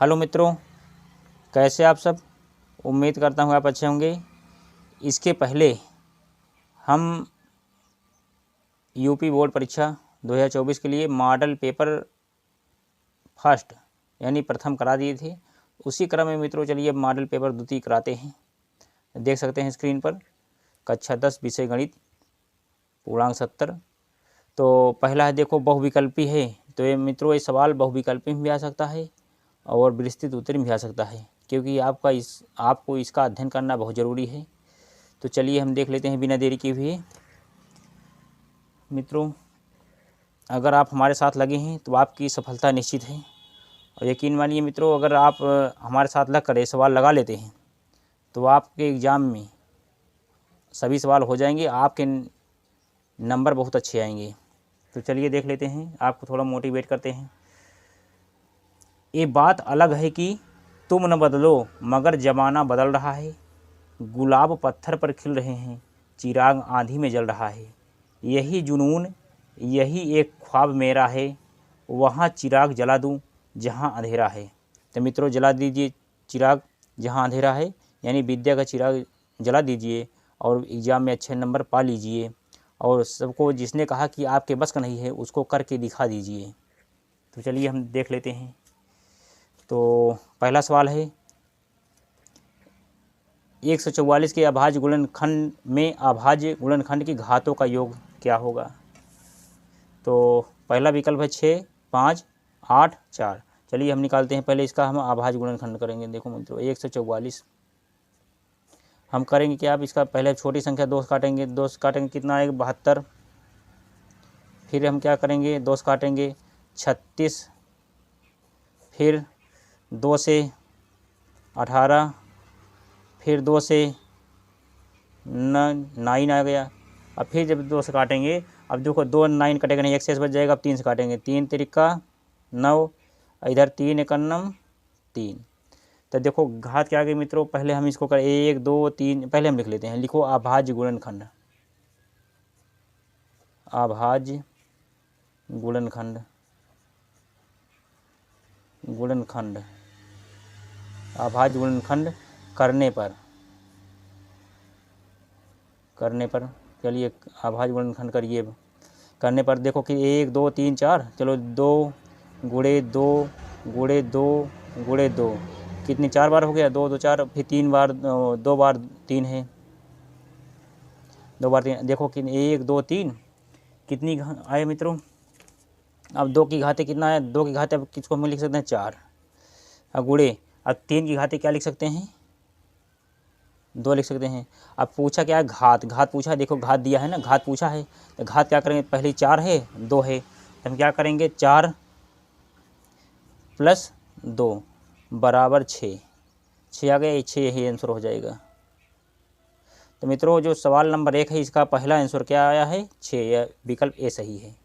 Hello मित्रों, कैसे आप सब। उम्मीद करता हूँ आप अच्छे होंगे। इसके पहले हम यूपी बोर्ड परीक्षा 2024 के लिए मॉडल पेपर फर्स्ट यानी प्रथम करा दिए थे। उसी क्रम में मित्रों चलिए मॉडल पेपर द्वितीय कराते हैं। देख सकते हैं स्क्रीन पर कक्षा 10 विषय गणित पूर्णांक 70। तो पहला है देखो बहुविकल्पी है। तो ये मित्रों ये सवाल बहुविकल्पी में भी आ सकता है और विस्तृत उत्तर में भी आ सकता है, क्योंकि आपको इसका अध्ययन करना बहुत ज़रूरी है। तो चलिए हम देख लेते हैं बिना देरी किए हुए। मित्रों अगर आप हमारे साथ लगे हैं तो आपकी सफलता निश्चित है। और यकीन मानिए मित्रों, अगर आप हमारे साथ लग कर ये सवाल लगा लेते हैं तो आपके एग्ज़ाम में सभी सवाल हो जाएंगे, आपके नंबर बहुत अच्छे आएंगे। तो चलिए देख लेते हैं, आपको थोड़ा मोटिवेट करते हैं। ये बात अलग है कि तुम न बदलो मगर ज़माना बदल रहा है। गुलाब पत्थर पर खिल रहे हैं, चिराग आंधी में जल रहा है। यही जुनून यही एक ख्वाब मेरा है, वहाँ चिराग जला दूँ जहाँ अंधेरा है। तो मित्रों जला दीजिए चिराग जहाँ अंधेरा है, यानी विद्या का चिराग जला दीजिए और एग्ज़ाम में अच्छे नंबर पा लीजिए। और सबको जिसने कहा कि आपके बस का नहीं है उसको करके दिखा दीजिए। तो चलिए हम देख लेते हैं। तो पहला सवाल है 144 के अभाज्य गुणनखंड में अभाज्य गुणनखंड की घातों का योग क्या होगा। तो पहला विकल्प है 6, 5, 8, 4। चलिए हम निकालते हैं। पहले इसका हम अभाज्य गुणनखंड करेंगे। देखो मित्रों 144 हम करेंगे क्या, आप इसका पहले छोटी संख्या 2 से काटेंगे, 2 से काटेंगे कितना आएगा 72। फिर हम क्या करेंगे 2 से काटेंगे 36, फिर 2 से 18, फिर 2 से 9 आ गया। अब फिर जब 2 से काटेंगे, अब देखो 2 9 कटेगा नहीं, 1 शेष बच जाएगा। अब 3 से काटेंगे, 3 तिरिका 9, इधर 3 एकन्नम 3। तो देखो घात क्या आ गई मित्रों। पहले हम इसको करें 1 2 3, पहले हम लिख लेते हैं। लिखो अभाज्य गुणनखंड, अभाज्य गुणनखंड, गुणनखंड अभाज्य गुणनखंड करने पर चलिए अभाज्य गुणनखंड करिए। करने पर देखो कि 1 2 3 4, चलो 2 गुणे 2 गुणे 2 गुणे 2 कितनी 4 बार हो गया, 2 2 4, फिर 3 बार 2 बार 3 है, 2 बार 3। देखो कि 1 2 3 कितनी आए मित्रों। अब 2 की घाते कितना है, 2 की घाते अब किसको हम लिख सकते हैं 4। अब गुणे, अब 3 की घाते क्या लिख सकते हैं 2 लिख सकते हैं। अब पूछा क्या है घात, घात पूछा है। देखो घात दिया है ना, घात पूछा है तो घात क्या करेंगे, पहले 4 है 2 है तो हम क्या करेंगे 4 + 2 बराबर 6। 6 आ गया, 6 यही आंसर हो जाएगा। तो मित्रों जो सवाल नंबर 1 है इसका पहला आंसर क्या आया है 6, या विकल्प ए सही है।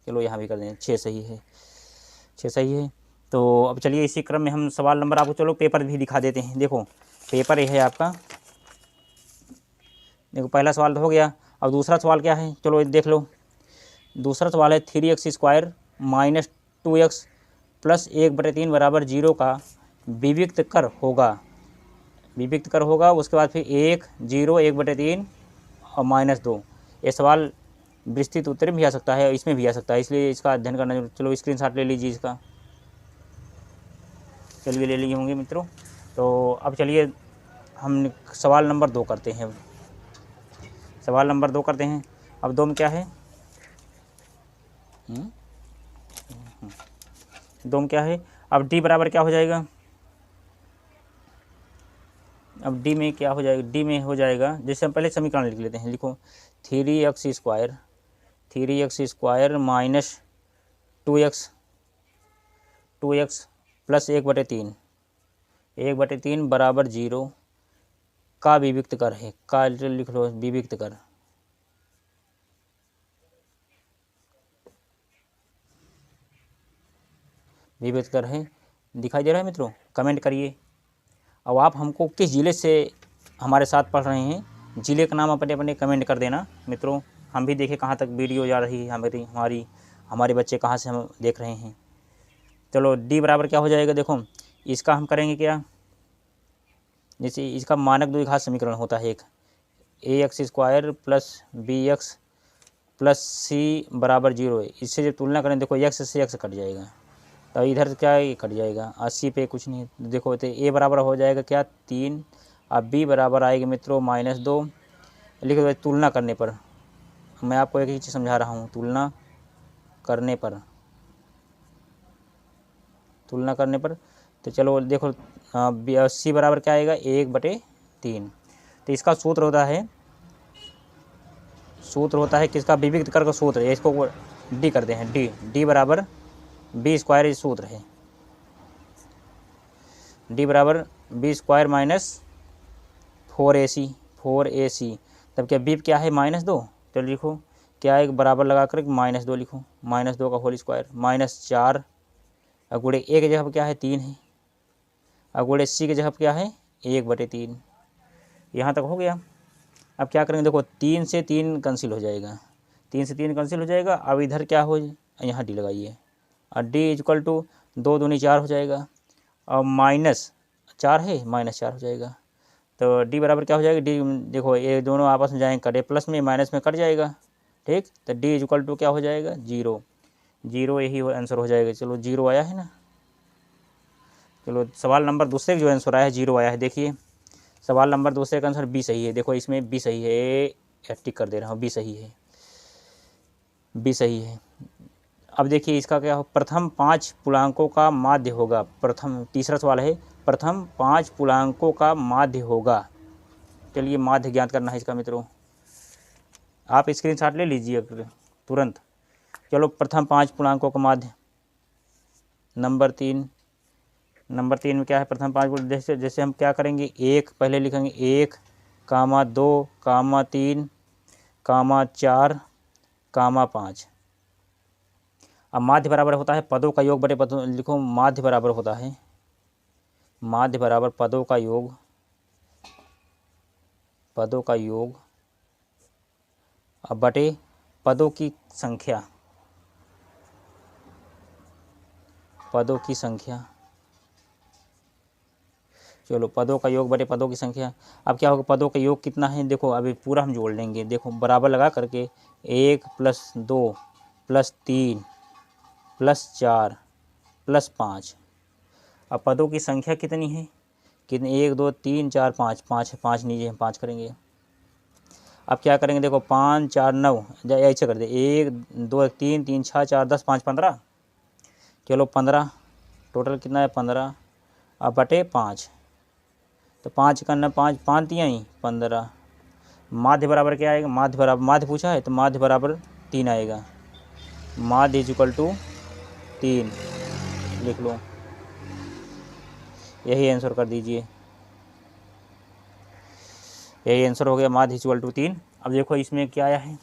चलो यहाँ भी कर दें 6 सही है, 6 सही है। तो अब चलिए इसी क्रम में हम सवाल नंबर आपको चलो पेपर भी दिखा देते हैं। देखो पेपर ये है आपका। देखो पहला सवाल तो हो गया। अब दूसरा सवाल क्या है, चलो देख लो। दूसरा सवाल है 3x² - 2x + 1/3 बराबर 0 का विविक्त कर होगा। विविक्त कर होगा, उसके बाद फिर 1 0 1/3 और -2। ये सवाल विस्तृत उत्तर में भी आ सकता है, इसमें भी आ सकता है, इसलिए इसका अध्ययन करना जरूर। चलो स्क्रीनशॉट ले लीजिए इसका। चलिए ले लिए होंगे मित्रों। तो अब चलिए हम सवाल नंबर 2 करते हैं। सवाल नंबर 2 करते हैं। अब 2 में क्या है 2 में क्या है। अब डी बराबर क्या हो जाएगा, अब डी में क्या हो जाएगा, डी में हो जाएगा जैसे हम पहले समीकरण लिख लेते हैं। लिखो 3x² - 2x + 1/3 1/3 बराबर 0 का विविक्त कर है। का लिख लो विविक्त कर। विविक्त कर है, दिखाई दे रहा है मित्रों, कमेंट करिए। अब आप हमको किस ज़िले से हमारे साथ पढ़ रहे हैं, ज़िले का नाम अपने अपने कमेंट कर देना मित्रों। हम भी देखें कहाँ तक वीडियो जा रही है हमारे बच्चे कहाँ से हम देख रहे हैं। चलो डी बराबर क्या हो जाएगा, देखो इसका हम करेंगे क्या, जैसे इसका मानक द्विघात समीकरण होता है एक, A x square plus B x plus C बराबर 0 है। इससे जब तुलना करें देखो एक्स से एक्स कट जाएगा, तो इधर क्या है, कट जाएगा 80 पे कुछ नहीं। देखो तो ए बराबर हो जाएगा क्या 3, अब बी बराबर आएगी मित्रों -2। लिखो तो तुलना करने पर, मैं आपको एक ही चीज़ समझा रहा हूँ, तुलना करने पर, तुलना करने पर। तो चलो देखो सी बराबर क्या आएगा 1/3। तो इसका सूत्र होता है किसका, विविक्त कर का सूत्र है, इसको डी करते हैं, डी बराबर बी स्क्वायर, ये सूत्र है, डी बराबर बी स्क्वायर माइनस 4AC। तब क्या बी क्या है -2, तो लिखो क्या है, बराबर लगा कर -2 लिखो, -2 का होल स्क्वायर, -4 अगुड़े ए की जगह क्या है 3 है, अगुड़े सी की जगह क्या है 1/3। यहाँ तक हो गया। अब क्या करेंगे, देखो 3 से 3 कैंसिल हो जाएगा, 3 से 3 कैंसिल हो जाएगा। अब इधर क्या हो, यहाँ डी लगाइए, और डी इक्वल टू 2 दूनी 4 हो जाएगा, और -4 है, -4 हो जाएगा। तो डी बराबर क्या हो जाएगा, डी देखो ये दोनों आपस में जाएंगे कटे, प्लस में माइनस में कट जाएगा, ठीक। तो डी इक्वल टू क्या हो जाएगा 0, यही आंसर हो जाएगा। चलो 0 आया है ना। चलो सवाल नंबर दूसरे का जो आंसर आया है 0 आया है। देखिए सवाल नंबर दूसरे का आंसर बी सही है। देखो इसमें बी सही है, टिक कर दे रहा हूँ, बी सही है, बी सही है। अब देखिए इसका क्या हो, प्रथम 5 पूर्णांकों का माध्य होगा। प्रथम, तीसरा सवाल है, प्रथम 5 पूर्णांकों का माध्य होगा। चलिए माध्य ज्ञात करना है इसका मित्रों, आप स्क्रीनशॉट ले लीजिए तुरंत। चलो प्रथम 5 पूर्णांकों का माध्य, नंबर 3 में क्या है, प्रथम 5, जैसे हम क्या करेंगे, 1 पहले लिखेंगे, 1, 2, 3, 4, 5। अब माध्य बराबर होता है पदों का योग बटे पदों, लिखो माध्य बराबर होता है, माध्य बराबर पदों का योग, अब बटे पदों की संख्या, चलो पदों का योग बटे पदों की संख्या। अब क्या होगा, पदों का योग कितना है, देखो अभी पूरा हम जोड़ लेंगे। देखो बराबर लगा करके 1 + 2 + 3 + 4 + 5। अब पदों की संख्या कितनी है, कितनी, 1 2 3 4 5, 5 है, 5 नीचे हम 5 करेंगे। अब क्या करेंगे, देखो 5 4 9, ऐसे कर दे, 1 2 3 3 6 4 10 5 15। चलो 15, टोटल कितना है 15। अब बटे 5, तो 5 करना 5 5 दिया ही 15। माध्य बराबर क्या आएगा, माध्य पूछा है तो माध्य बराबर 3 आएगा, माध्य इक्वल टू 3 लिख लो, यही आंसर कर दीजिए, यही आंसर हो गया, माध्य इक्वल टू 3। अब देखो इसमें क्या आया है,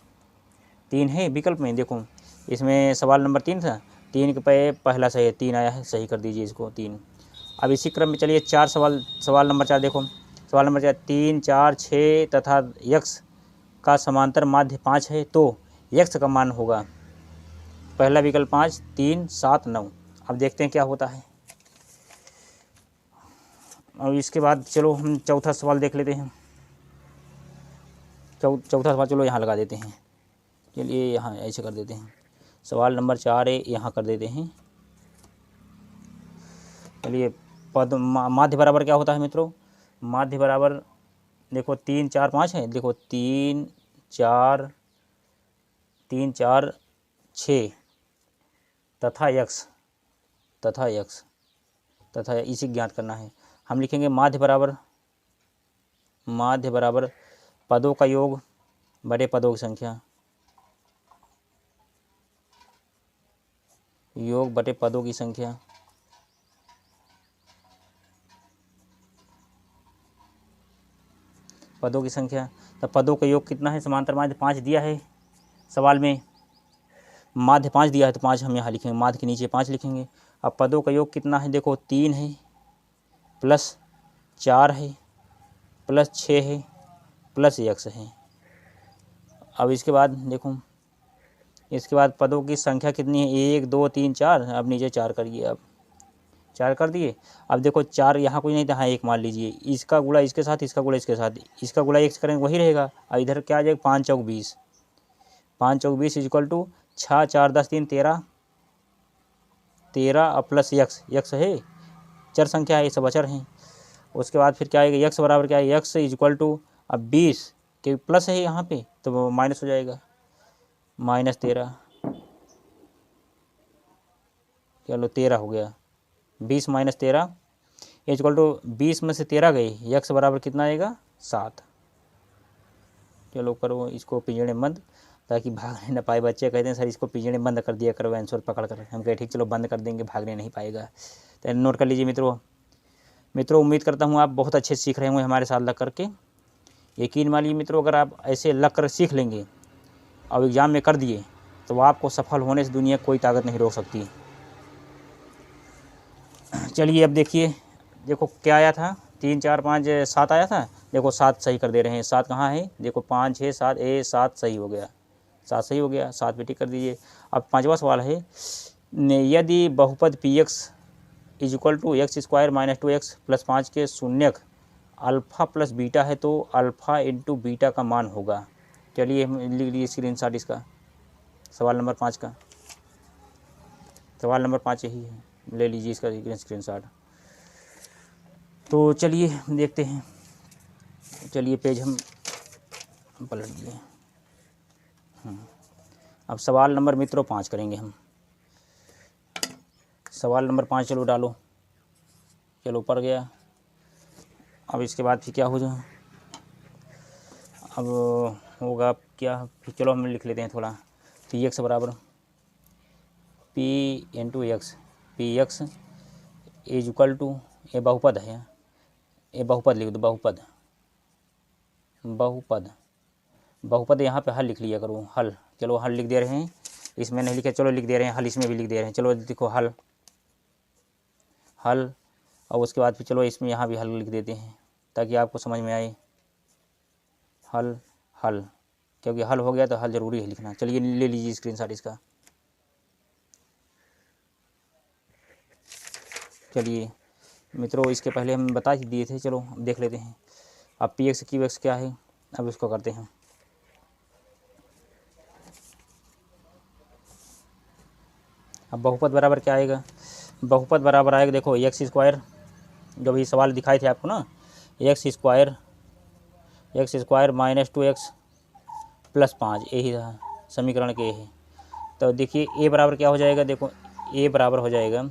3 है विकल्प में, देखो इसमें सवाल नंबर 3 था, 3 के पे पहला सही है, 3 आया है, सही कर दीजिए इसको 3। अब इसी क्रम में चलिए सवाल नंबर 4 देखो, सवाल नंबर 4, 3 4 6 तथा यक्स का समांतर माध्य 5 है, तो यक्स का मान होगा, पहला विकल्प 5 3 7 9। अब देखते हैं क्या होता है। और इसके बाद चलो हम चौथा सवाल देख लेते हैं। चौथा सवाल चलो यहाँ लगा देते हैं, चलिए यहाँ ऐसे कर देते हैं, सवाल नंबर 4 है, यहाँ कर देते हैं। चलिए पद माध्य बराबर क्या होता है मित्रों, माध्य बराबर देखो 3 4 5 है, देखो 3 4 6 तथा यक्स इसे ज्ञात करना है। हम लिखेंगे माध्य बराबर पदों का योग बड़े पदों की संख्या, योग बटे पदों की संख्या। पदों की संख्या, तो पदों का योग कितना है, समांतर माध्य 5 दिया है सवाल में, माध्य 5 दिया है तो 5 हम यहाँ लिखेंगे, माध्य के नीचे 5 लिखेंगे। अब पदों का योग कितना है, देखो 3 है प्लस 4 है प्लस 6 है प्लस यक्स है। अब इसके बाद देखो, इसके बाद पदों की संख्या कितनी है, 1 2 3 4, अब नीचे 4 करिए। अब 4 कर दिए। अब देखो 4 यहाँ कोई नहीं था, हाँ 1 मान लीजिए, इसका गुणा इसके साथ, इसका गुणा इसके साथ, इसका गुणा 1 से करेंगे वही रहेगा। और इधर क्या आ जाएगा 5 चौक 20, 5 चौक 20 इक्वल टू 6 4 10 3 13, 13 और प्लस यक्स है, चर संख्या है, ये सब अचर हैं। उसके बाद फिर क्या आएगा, यक्स बराबर क्या है, यक्स इक्वल टू अब 20 के प्लस है यहाँ पे तो वो माइनस हो जाएगा, -13, चलो 13 हो गया, 20 - 13 इक्वल टू 20 में से 13 गई, यक्स बराबर कितना आएगा 7। चलो करो इसको पिंजड़े बंद, ताकि भागने ना पाए। बच्चे कहते हैं सर इसको पिंजड़े बंद कर दिया करो आंसर पकड़ कर। हम कहे ठीक चलो बंद कर देंगे, भागने नहीं पाएगा। तो नोट कर लीजिए मित्रों उम्मीद करता हूँ आप बहुत अच्छे सीख रहे होंगे हमारे साथ लग करके। यकीन मानिए मित्रों, अगर आप ऐसे लग कर सीख लेंगे और एग्ज़ाम में कर दिए तो आपको सफल होने से दुनिया कोई ताकत नहीं रोक सकती। चलिए अब देखिए, देखो क्या आया था, 3 4 5 7 आया था। देखो 7 सही कर दे रहे हैं। 7 कहाँ है, देखो 5 6 7 7 सही हो गया, 7 सही हो गया, 7 पे टिक कर दीजिए। अब 5वां सवाल है, यदि बहुपद P X is equal to X square minus 2x plus 5 के शून्यक अल्फ़ा प्लस बीटा है तो अल्फ़ा इंटू बीटा का मान होगा। चलिए हम लिख लीजिए स्क्रीनशॉट इसका, सवाल नंबर 5 का। सवाल नंबर 5 यही है, ले लीजिए इसका स्क्रीनशॉट। तो चलिए देखते हैं, चलिए पेज हम पलट दिए। अब सवाल नंबर मित्रों 5 करेंगे हम। सवाल नंबर 5 चलो डालो, चलो ऊपर गया। अब इसके बाद फिर क्या हो जाए, अब होगा क्या, फिर चलो हम लिख लेते हैं थोड़ा। पी एक्स बराबर P into X, P X is equal to, ये बहुपद है, ये बहुपद लिख दो, बहुपद बहुपद बहुपद यहाँ पे हल लिख लिया करो, हल। चलो हल लिख दे रहे हैं, इसमें नहीं लिखे, चलो लिख दे रहे हैं हल, इसमें भी लिख दे रहे हैं। चलो देखो हल, हल। और उसके बाद फिर चलो इसमें यहाँ भी हल लिख देते हैं ताकि आपको समझ में आए। हल हल, क्योंकि हल हो गया तो हल ज़रूरी है लिखना। चलिए ले लीजिए स्क्रीनशॉट इसका। चलिए मित्रों, इसके पहले हम बता ही दिए थे, चलो अब देख लेते हैं। अब पी एक्स क्यू एक्स क्या है, अब इसको करते हैं। अब बहुपद बराबर क्या आएगा, बहुपद बराबर आएगा, देखो एक्स स्क्वायर, जो भी सवाल दिखाए थे आपको ना, x square minus 2x plus 5, यही था समीकरण के है। तो देखिए ए बराबर क्या हो जाएगा, देखो ए बराबर हो जाएगा,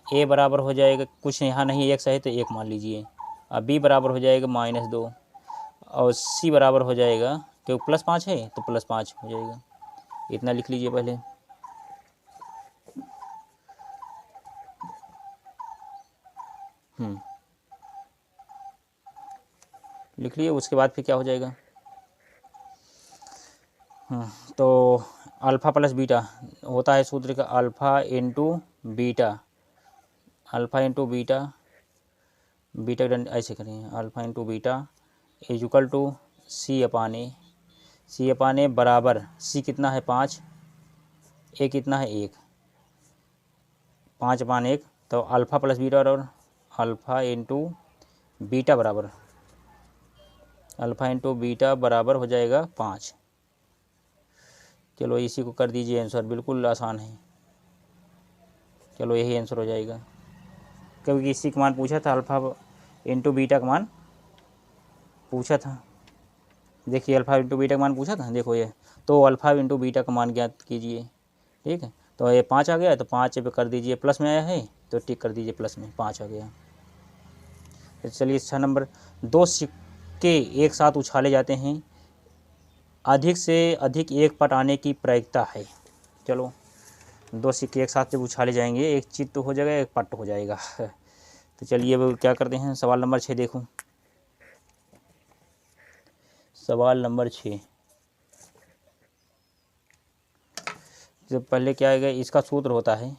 ए बराबर हो जाएगा, कुछ यहाँ नहीं एक्स है तो 1 मान लीजिए। अब बी बराबर हो जाएगा -2, और सी बराबर हो जाएगा, क्योंकि प्लस 5 है तो प्लस 5 हो जाएगा। इतना लिख लीजिए पहले। लिख लिए, उसके बाद फिर क्या हो जाएगा, तो अल्फ़ा प्लस बीटा होता है सूत्र का, alpha into beta, alpha into beta, beta ऐसे करें, alpha into beta is equal to C upon A, C upon A बराबर, सी कितना है 5, ए कितना है 1, 5 अपान 1, तो अल्फ़ा प्लस बीटा और अल्फ़ा इंटू बीटा बराबर, अल्फ़ा इंटू बीटा बराबर हो जाएगा 5। चलो इसी को कर दीजिए आंसर, बिल्कुल आसान है। चलो यही आंसर हो जाएगा, क्योंकि इसी का मान पूछा था, अल्फ़ा इंटू बीटा का मान पूछा था। देखिए अल्फ़ा इंटू बीटा का मान पूछा था, देखो ये, तो अल्फ़ा इंटू बीटा का मान ज्ञात कीजिए। ठीक है, तो ये 5 आ गया, तो 5 पे कर दीजिए, प्लस में आया है तो टिक कर दीजिए, प्लस में 5 आ गया। तो चलिए 6 नंबर, 2 सिक्के एक साथ उछाले जाते हैं, अधिक से अधिक एक पट आने की प्रायिकता है। चलो 2 सिक्के एक साथ जब उछाले जाएंगे, एक चित्त हो जाएगा, एक पट हो जाएगा। तो चलिए अब क्या करते हैं, सवाल नंबर 6 देखो, सवाल नंबर 6। जब पहले क्या आएगा, इसका सूत्र होता है,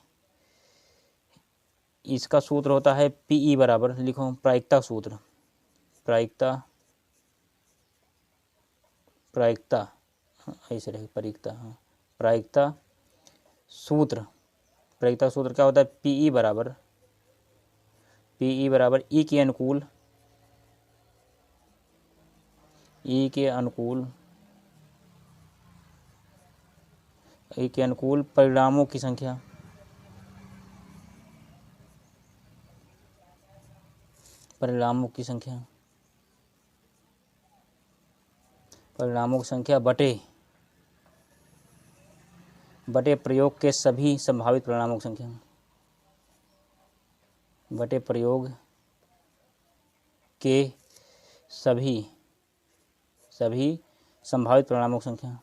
इसका सूत्र होता है पीई बराबर, लिखो प्रायिकता सूत्र, प्रायिकता, प्रायिकता ऐसे रहेगा, प्रायिकता, हाँ प्रायिकता सूत्र, प्रायिकता सूत्र क्या होता है, पीई बराबर पी ई बराबर ई के अनुकूल, ई के अनुकूल, ई के अनुकूल परिणामों की संख्या, परिणामों की संख्या, परिणामों की संख्या बटे प्रयोग के सभी संभावित परिणामों की संख्या, बटे प्रयोग के सभी संभावित परिणामों की संख्या,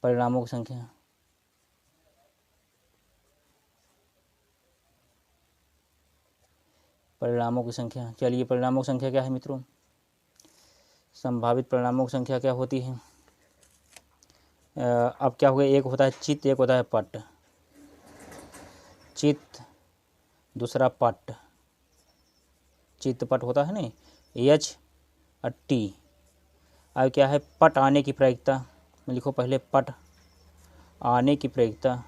परिणामों की संख्या, परिणामों की संख्या। चलिए परिणामों की संख्या क्या है मित्रों? संभावित परिणामों की संख्या क्या होती है? अब क्या हो गया, एक होता है चित्त, एक होता है पट। चित्त, दूसरा पट, चित्त पट होता है ना, एच और टी। अब क्या है, पट आने की प्रायिकता, लिखो पहले पट आने की प्रायिकता,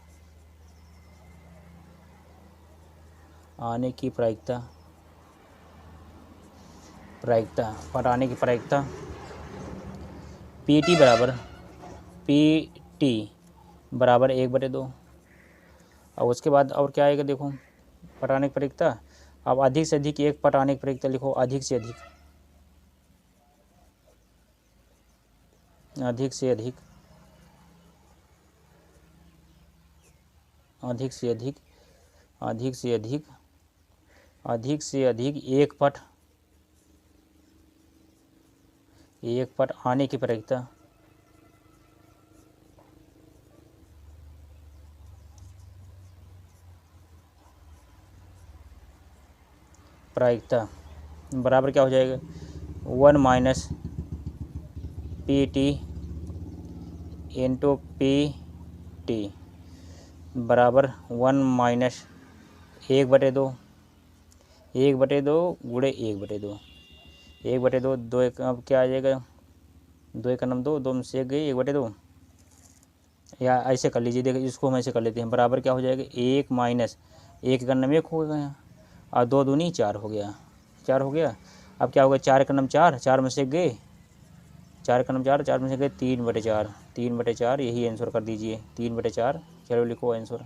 आने की प्रायिकता, पट आने की प्रायिकता पी टी बराबर 1/2। और उसके बाद और क्या आएगा देखो, पट आने की प्रायिकता। अब अधिक से अधिक एक पट आने की प्रायिकता लिखो, अधिक से अधिक, अधिक से अधिक, अधिक से अधिक, अधिक से अधिक, अधिक से अधिक एक पट आने की प्रायिकता, बराबर क्या हो जाएगा, 1 minus P T into P T बराबर 1 माइनस 1/2, 1/2 गुणे 1/2, 1/2, 2 अब क्या आ जाएगा, 2 एक नम 2, 2 में से 1 गई, 1/2। या ऐसे कर लीजिए, देखिए इसको हम ऐसे कर लेते हैं, बराबर क्या हो जाएगा, 1 माइनस 1 का नम 1 हो गया और 2 दूनी 4 हो गया, 4 हो गया। अब क्या होगा, 4 का नम 4, 4 में से गए, 4 का नम 4, 4 में से गए 3/4, 3/4, यही आंसर कर दीजिए, 3/4। चलो लिखो आंसर,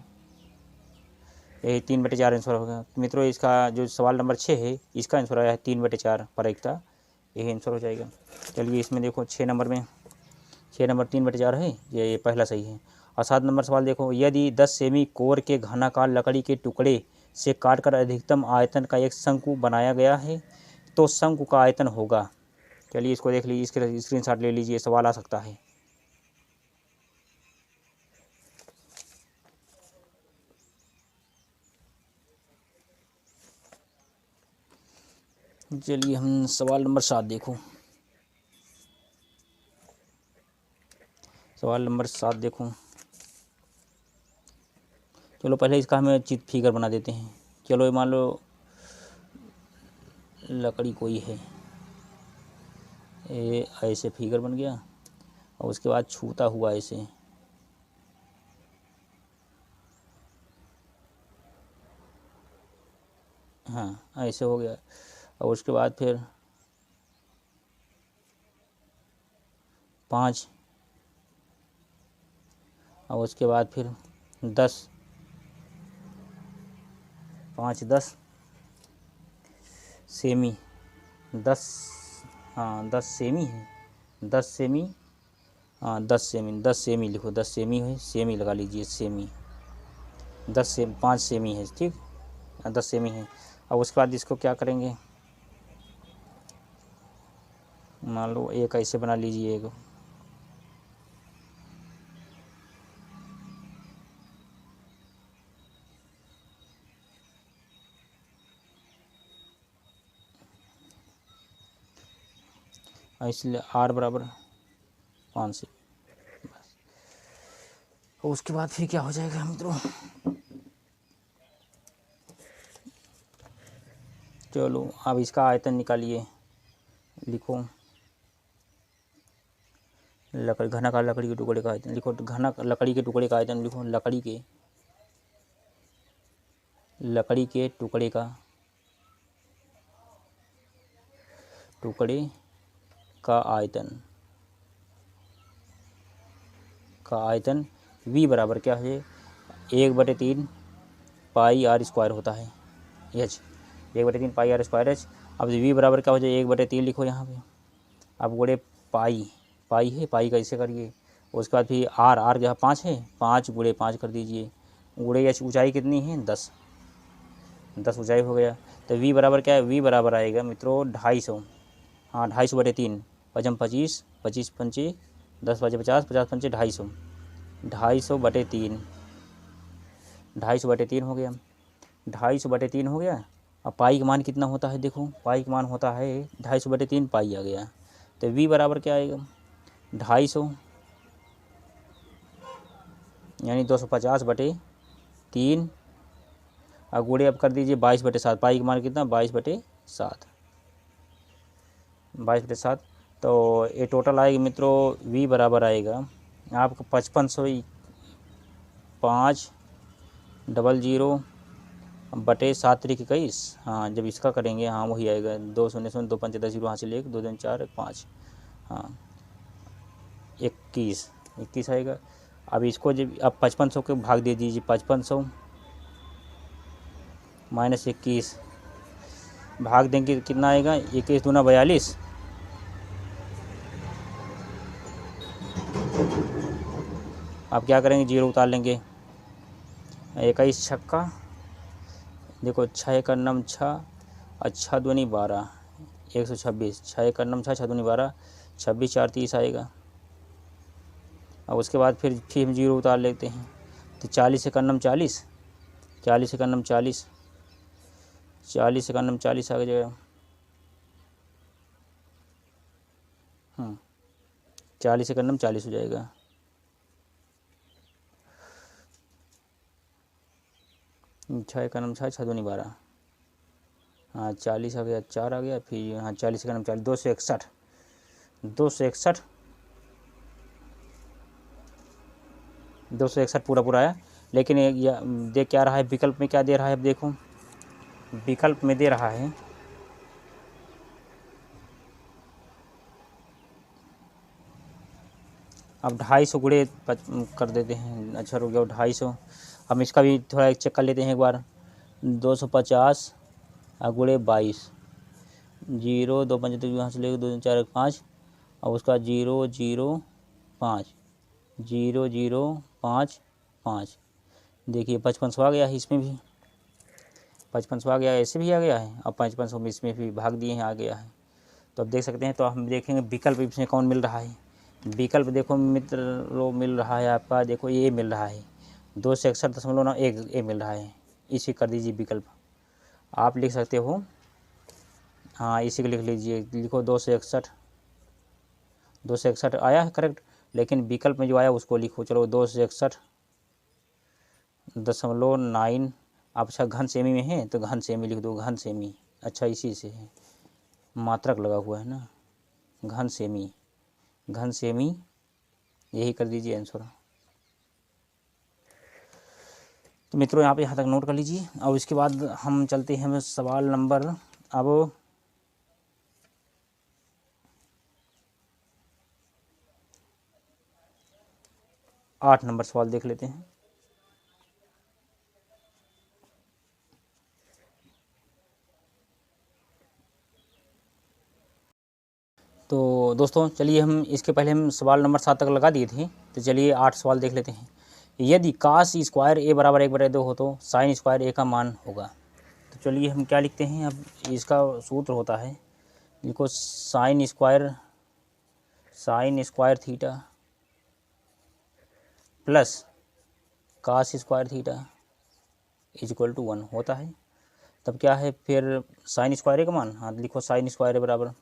यही 3/4 आंसर होगा मित्रों। इसका जो सवाल नंबर 6 है, इसका आंसर आया है 3/4 प्रायिकता, यही आंसर हो जाएगा। चलिए इसमें देखो 6 नंबर में, 6 नंबर 3/4 है, ये पहला सही है। और 7 नंबर सवाल देखो, यदि 10 सेमी कोर के घनाकार लकड़ी के टुकड़े से काटकर अधिकतम आयतन का एक शंकु बनाया गया है तो शंकु का आयतन होगा। चलिए इसको देख लीजिए, इसके स्क्रीनशॉट ले लीजिए, सवाल आ सकता है। चलिए हम सवाल नंबर 7 देखो, सवाल नंबर 7 देखो। चलो पहले इसका हमें चित्र फिगर बना देते हैं। चलो मान लो लकड़ी कोई है, ये ऐसे फिगर बन गया और उसके बाद छूता हुआ ऐसे, हाँ ऐसे हो गया। और उसके बाद फिर 5, और उसके बाद फिर 10, 5 10 सेमी, 10, हाँ 10 सेमी है, 10 सेमी, हाँ 10 सेमी, 10 सेमी लिखो, 10 सेमी है, सेमी लगा लीजिए, सेमी, 10 से 5 सेमी है, ठीक, 10 सेमी है। अब उसके बाद इसको क्या करेंगे, मान लो एक ऐसे बना लीजिए, एक इसलिए R बराबर 5 से, और उसके बाद फिर क्या हो जाएगा मित्रों, चलो अब इसका आयतन निकालिए, लिखो लकड़ी, घनाकार लकड़ी के टुकड़े का आयतन लिखो, घना लकड़ी के टुकड़े का आयतन लिखो, लकड़ी के लकड़ी के टुकड़े का आयतन v बराबर क्या है, 1/3 पाई आर स्क्वायर होता है H, 1/3 pi R square H. अब v बराबर क्या हो जाए, 1/3 लिखो यहाँ पे। अब गुणे पाई है, पाई का इसे करिए। उसके बाद फिर आर जहाँ 5 है, 5 गुणे 5 कर दीजिए। गुणे एच ऊंचाई कितनी है, 10 ऊंचाई हो गया। तो v बराबर क्या है, v बराबर आएगा मित्रों 250। हाँ 250/3, 5 25, 25 पंचे 10 5 50, 50 पंचे 250, 250/3, 250/3 हो गया, 250/3 हो गया। अब पाई का मान कितना होता है, देखो पाई का मान होता है 250/3 पाई आ गया। तो v बराबर क्या आएगा, 250 यानी 250/3। और गुणे अब कर दीजिए 22/7, पाई का मान कितना 22/7, 22/7। तो ये टोटल आएगा मित्रों, v बराबर आएगा आपको 5500/7×21। हाँ जब इसका करेंगे, हाँ वही आएगा 2 0 0 2 5 10 0 यहाँ से 1 2 3 4 5, हाँ 21 आएगा। अब इसको जब अब 5500 के भाग दे दीजिए, 5500 - 21 भाग देंगे कितना आएगा, 21 दूना 42। अब क्या करेंगे, 0 उतार लेंगे। 21 छक्का, देखो 6 का नम 6 और 6 दूनी 12, 126, 6 का नम 6, 6 दूनी 12, 26 4 30 आएगा। अब उसके बाद फिर हम 0 उतार लेते हैं। तो 40 का नम 40, 40 का नम 40, 40 का नम 40 आ जाएगा। 40 का नम 40 हो जाएगा। 6 का नम 6, 6 दूनी 12, हाँ 40 आ गया, 4 आ गया, फिर हाँ 40 का नम 40, 261, 261 पूरा आया। लेकिन दे क्या रहा है, विकल्प में क्या दे रहा है, अब देखो विकल्प में दे रहा है अब 250 गुणे कर देते हैं। अच्छा रुक गया 250। हम इसका भी थोड़ा चेक कर लेते हैं एक बार। 250 गुणे 22, 0 2 5 तो यहाँ से लेकर 2 4 5, और उसका 0 0 5, 0 0 5 5। देखिए 5500 आ गया है, इसमें भी 5500 आ गया है, ऐसे भी आ गया है, और 5500 में इसमें भी भाग दिए हैं, आ गया है। तो अब देख सकते हैं। तो हम देखेंगे विकल्प इसमें कौन मिल रहा है। विकल्प देखो मित्रों मिल रहा है आपका, देखो ये मिल रहा है 261.1 ये मिल रहा है। इसी कर दीजिए विकल्प, आप लिख सकते हो, हाँ इसी को लिख लीजिए, लिखो 261 आया है करेक्ट। लेकिन विकल्प में जो आया उसको लिखो, चलो 261.9। आप अच्छा घन सेमी में है तो घन सेमी लिख दो, घन सेमी। अच्छा इसी से है, मात्रक लगा हुआ है ना, घन सेमी यही कर दीजिए आंसर। तो मित्रों यहाँ तक नोट कर लीजिए। और इसके बाद हम चलते हैं सवाल नंबर अब 8 नंबर सवाल देख लेते हैं। तो दोस्तों चलिए, हम इसके पहले हम सवाल नंबर 7 तक लगा दिए थे, तो चलिए 8 सवाल देख लेते हैं। यदि काश स्क्वायर a बराबर 1/2 हो तो साइन स्क्वायर a का मान होगा। तो चलिए हम क्या लिखते हैं, अब इसका सूत्र होता है, देखो साइन स्क्वायर थीटा प्लस काश स्क्वायर थीटा = 1 होता है। तब क्या है फिर साइन स्क्वायर a का मान, हाँ लिखो साइन स्क्वायर a बराबर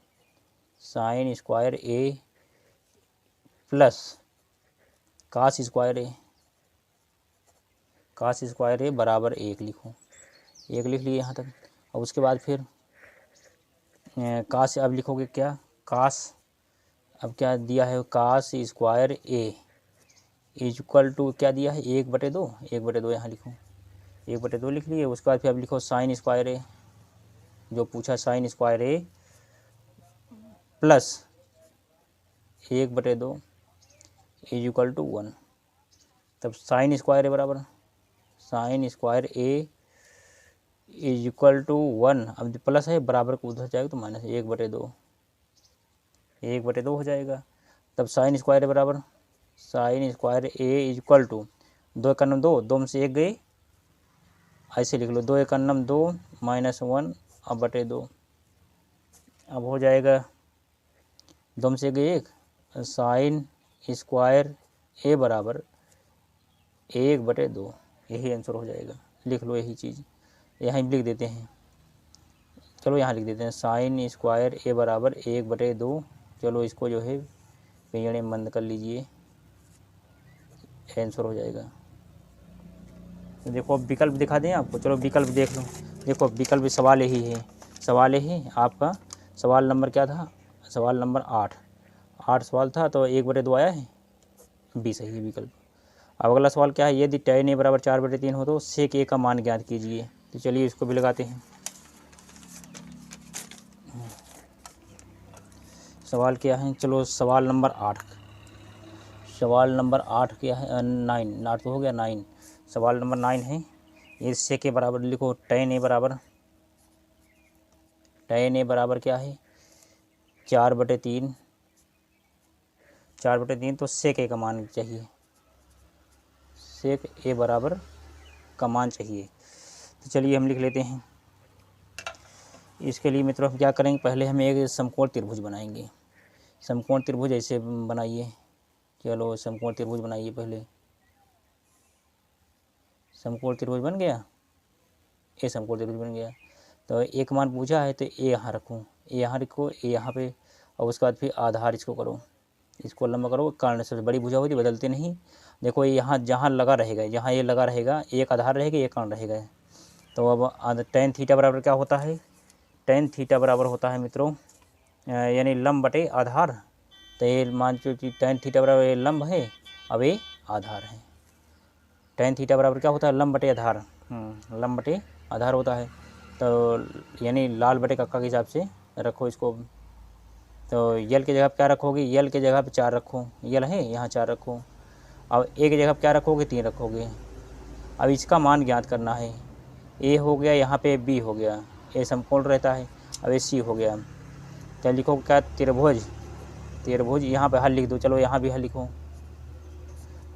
साइन स्क्वायर a प्लस काश स्क्वायर a बराबर 1 लिखो, 1 लिख लिए यहाँ तक। और उसके बाद फिर काश, अब लिखोगे क्या, काश अब क्या दिया है, काश स्क्वायर a = क्या दिया है, 1/2 यहाँ लिखो, 1/2 लिख लिए। उसके बाद फिर अब लिखो साइन स्क्वायर ए, जो पूछा sine square A plus 1/2 is equal to 1। तब साइन स्क्वायर ए बराबर sine square A is equal to 1। अब प्लस है, बराबर को उधर जाएगा तो माइनस 1/2 1/2 हो जाएगा। तब साइन स्क्वायर ए बराबर sine square A is equal to 2 एक नम 2, 2 में से 1 गए, ऐसे लिख लो 2 एक नम 2 माइनस 1 अब बटे 2। अब हो जाएगा 2 में से 1 गए 1, साइन स्क्वायर ए बराबर 1/2, यही आंसर हो जाएगा। लिख लो यही चीज़, यहाँ लिख देते हैं। चलो यहाँ लिख देते हैं साइन स्क्वायर ए बराबर 1/2। चलो इसको जो है पेड़ में बंद कर लीजिए, आंसर हो जाएगा। तो देखो अब विकल्प दिखा दें आपको, चलो विकल्प देख लो। देखो विकल्प सवाल यही है, सवाल यही आपका सवाल नंबर क्या था, सवाल नंबर 8 सवाल था, तो 1/2 आया है, बी सही है विकल्प। अब अगला सवाल क्या है, यदि tan a बराबर 4/3 हो तो sec a का मान ज्ञात कीजिए। तो चलिए इसको भी लगाते हैं। सवाल क्या है, चलो सवाल नंबर 8, सवाल नंबर 8 क्या है, 9 8 तो हो गया 9। सवाल नंबर 9 है, ये sec के बराबर लिखो tan a बराबर क्या है 4/3 तो sec a का मान चाहिए, sec a बराबर का मान चाहिए। तो चलिए हम लिख लेते हैं। इसके लिए मित्रों हम क्या करेंगे, पहले हम एक समकोण त्रिभुज बनाएंगे। समकोण त्रिभुज ऐसे बनाइए, चलो समकोण त्रिभुज बनाइए। पहले समकोण त्रिभुज बन गया, ए समकोण त्रिभुज बन गया। तो एक मान पूछा है तो ए यहाँ रखूँ, ए यहाँ रखो, ए यहाँ पे, और उसके बाद फिर आधार इसको करो, इसको लंबा करो। कर्ण सबसे बड़ी भुजा होती बदलते नहीं। देखो ये यहाँ जहाँ लगा रहेगा, जहाँ ये लगा रहेगा, एक आधार रहेगा एक कर्ण रहेगा। तो अब tan थीटा बराबर क्या होता है, tan थीटा बराबर होता है मित्रों यानी लंब बटे आधार। तो ये मान चो कि tan थीटा बराबर ये लंब है, अब ये आधार है। tan थीटा बराबर क्या होता है, लंब बटे आधार, लंब बटे आधार होता है। तो यानी लाल बटे कक्का के हिसाब से रखो इसको। तो यल की जगह पर क्या रखोगे, यल की जगह पर 4 रखो, यल है यहाँ 4 रखो। अब ए की जगह पर क्या रखोगे, 3 रखोगे। अब इसका मान ज्ञात करना है, ए हो गया, यहाँ पे बी हो गया, ए समकोण रहता है। अब ए सी हो गया। तो लिखो क्या, त्रिभुज यहाँ पे हल लिख दो। चलो यहाँ भी हल लिखो,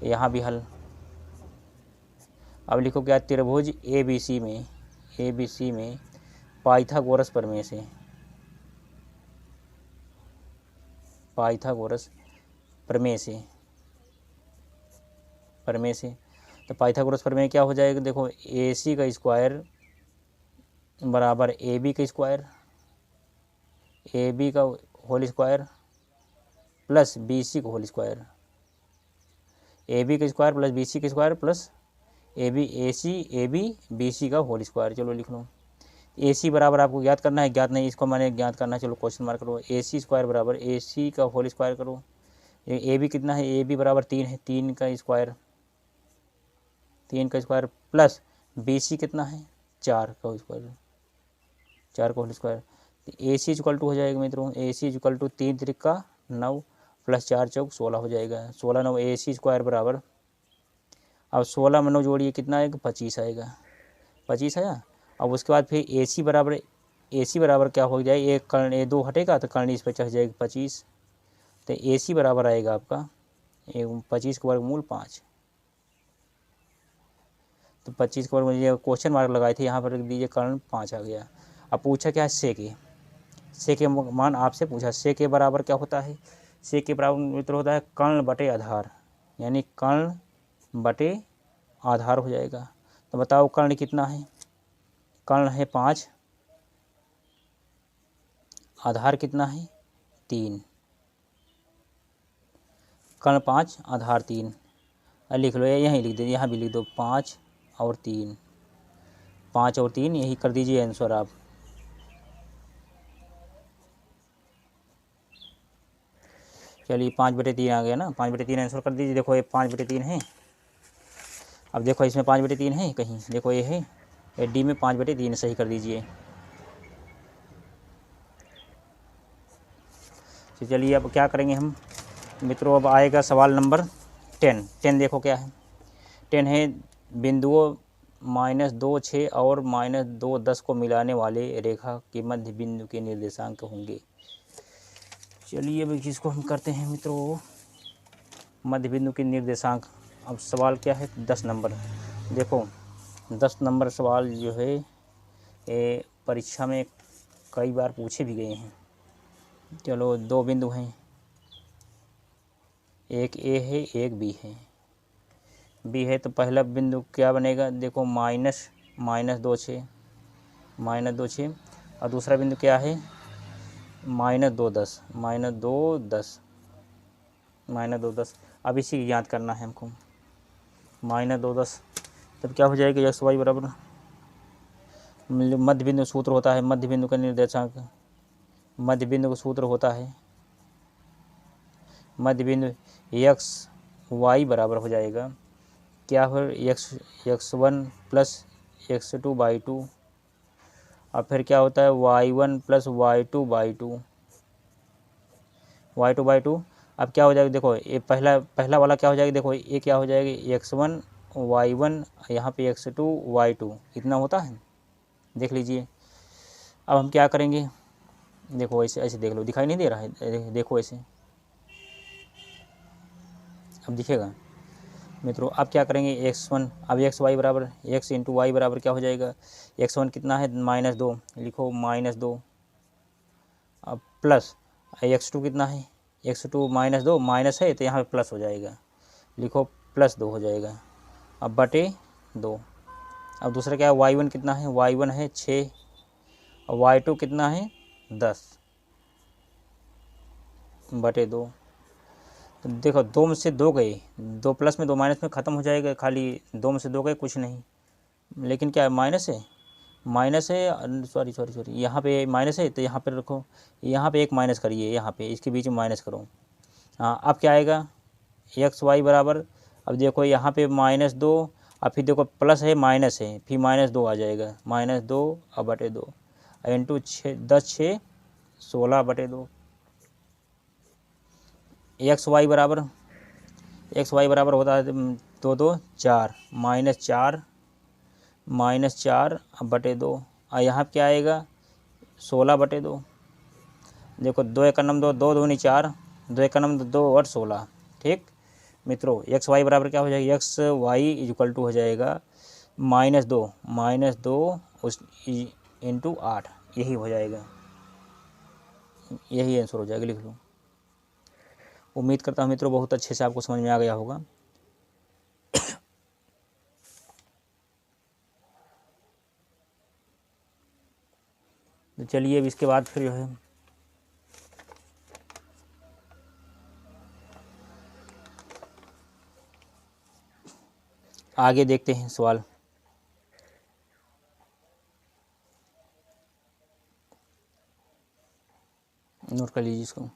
यहाँ भी हल। अब लिखो क्या, त्रिभुज ए बी सी में पाइथागोरस प्रमेय से, पाइथागोरस प्रमेय से तो पाइथागोरस प्रमेय क्या हो जाएगा, देखो ए सी का स्क्वायर बराबर ए बी का स्क्वायर, ए बी का whole square plus B C का होल स्क्वायर, ए बी का स्क्वायर प्लस बी सी का square plus A B B C का होल स्क्वायर। चलो लिख लो। ए सी बराबर आपको ज्ञात करना है, ज्ञात नहीं इसको मैंने ज्ञात करना है। चलो क्वेश्चन मार्क करो, ए सी स्क्वायर बराबर ए सी का होल स्क्वायर करो। ए बी कितना है, ए बी बराबर 3 है, 3 का स्क्वायर प्लस बी सी कितना है 4 का स्क्वायर, 4 का whole square. A C equal to हो जाएगा मित्रों, ए सी इक्वल टू 3 त्रिका 9 प्लस 4 चौक 16 हो जाएगा। 16 9 ए सी स्क्वायर बराबर, अब 16 में 9 जोड़िए कितना आएगा, 25 आएगा, 25 आया। अब उसके बाद फिर ए सी बराबर क्या हो जाए, एक कर्ण ए 2 हटेगा तो कर्ण इस पर चढ़ जाएगा 25। तो ए सी बराबर आएगा आपका 25 का वर्गमूल 5। तो 25 का वर्गमूल, ये क्वेश्चन मार्क लगाए थे यहाँ पर रख दीजिए, कर्ण 5 आ गया। अब पूछा क्या है, सेक के मान आपसे पूछा, सेक के बराबर क्या होता है, सेक के बराबर मित्र होता है कर्ण बटे आधार, यानी कर्ण बटे आधार हो जाएगा। तो बताओ कर्ण कितना है, कर्ण है 5, आधार कितना है 3, कर्ण 5 आधार 3। लिख लो, यहीं लिख दो, यहाँ भी लिख दो 5 और 3, 5 और 3 यही कर दीजिए आंसर आप। चलिए 5/3 आ गया ना, 5/3 आंसर कर दीजिए। देखो ये 5/3 है। अब देखो इसमें 5/3 है कहीं, देखो ये है, ये डी में 5/3 सही कर दीजिए। तो चलिए अब क्या करेंगे हम मित्रों, अब आएगा सवाल नंबर 10। देखो क्या है, 10 है बिंदुओं -2 6 और -2 10 को मिलाने वाले रेखा के मध्य बिंदु के निर्देशांक होंगे। चलिए अब इसको हम करते हैं मित्रों, मध्य बिंदु के निर्देशांक। अब सवाल क्या है, 10 नंबर। देखो 10 नंबर सवाल जो है ये परीक्षा में कई बार पूछे भी गए हैं। चलो 2 बिंदु हैं, एक ए है एक बी है। बी है तो पहला बिंदु क्या बनेगा, देखो -2 6 -2 6, और दूसरा बिंदु क्या है -2 10 -2 10। अब इसी की याद करना है हमको, -2 10। तब क्या हो जाएगा, x y बराबर मध्य बिंदु सूत्र होता है, मध्य बिंदु का निर्देशांक, मध्य बिंदु का सूत्र होता है मध्य बिंदु x y बराबर हो जाएगा क्या, फिर x1 प्लस x2/2, और फिर क्या होता है y1 प्लस y2/2। अब क्या हो जाएगा, देखो ये पहला वाला क्या हो जाएगा, देखो ये क्या हो जाएगा x1 y1, यहाँ पे x2 y2, इतना होता है, देख लीजिए। अब हम क्या करेंगे, देखो ऐसे ऐसे देख लो, दिखाई नहीं दे रहा है, देखो ऐसे, अब दिखेगा मित्रों। अब क्या करेंगे x1, अब x y बराबर x इंटू वाई बराबर क्या हो जाएगा, x1 कितना है -2, लिखो -2, अब प्लस x2 कितना है, x2 -2, माइनस है तो यहाँ पे प्लस हो जाएगा, लिखो +2 हो जाएगा, अब बटे 2। अब दूसरा क्या है y1 कितना है, y1 है 6, और y2 कितना है 10 बटे 2। तो देखो 2 में से 2 गए, 2 प्लस में 2 माइनस में ख़त्म हो जाएगा, खाली 2 में से 2 गए कुछ नहीं, लेकिन क्या है माइनस है, सॉरी यहाँ पे माइनस है तो यहाँ पे रखो, यहाँ पे एक माइनस करिए, यहाँ पे इसके बीच में माइनस करो। हाँ अब क्या आएगा एक्स वाई बराबर, अब देखो यहाँ पे -2, अब फिर देखो प्लस है माइनस है, फिर -2 आ जाएगा, -2 अब बटे 2 इंटू 10 6 16 बटे 2। एक्स वाई बराबर होता है 2 2 4 -4 अब बटे 2, और यहाँ क्या आएगा 16 बटे 2। देखो 2 1 2 2 2 4, 2 1 2 और 16। ठीक मित्रों, एक्स वाई बराबर क्या हो जाएगा, एक्स वाई इक्वल टू हो जाएगा -2 उस इंटू 8, यही हो जाएगा, यही आंसर हो जाएगा, लिख लो। उम्मीद करता हूँ मित्रों बहुत अच्छे से आपको समझ में आ गया होगा। तो चलिए अब इसके बाद फिर जो है आगे देखते हैं सवाल। नोट कर लीजिए इसको।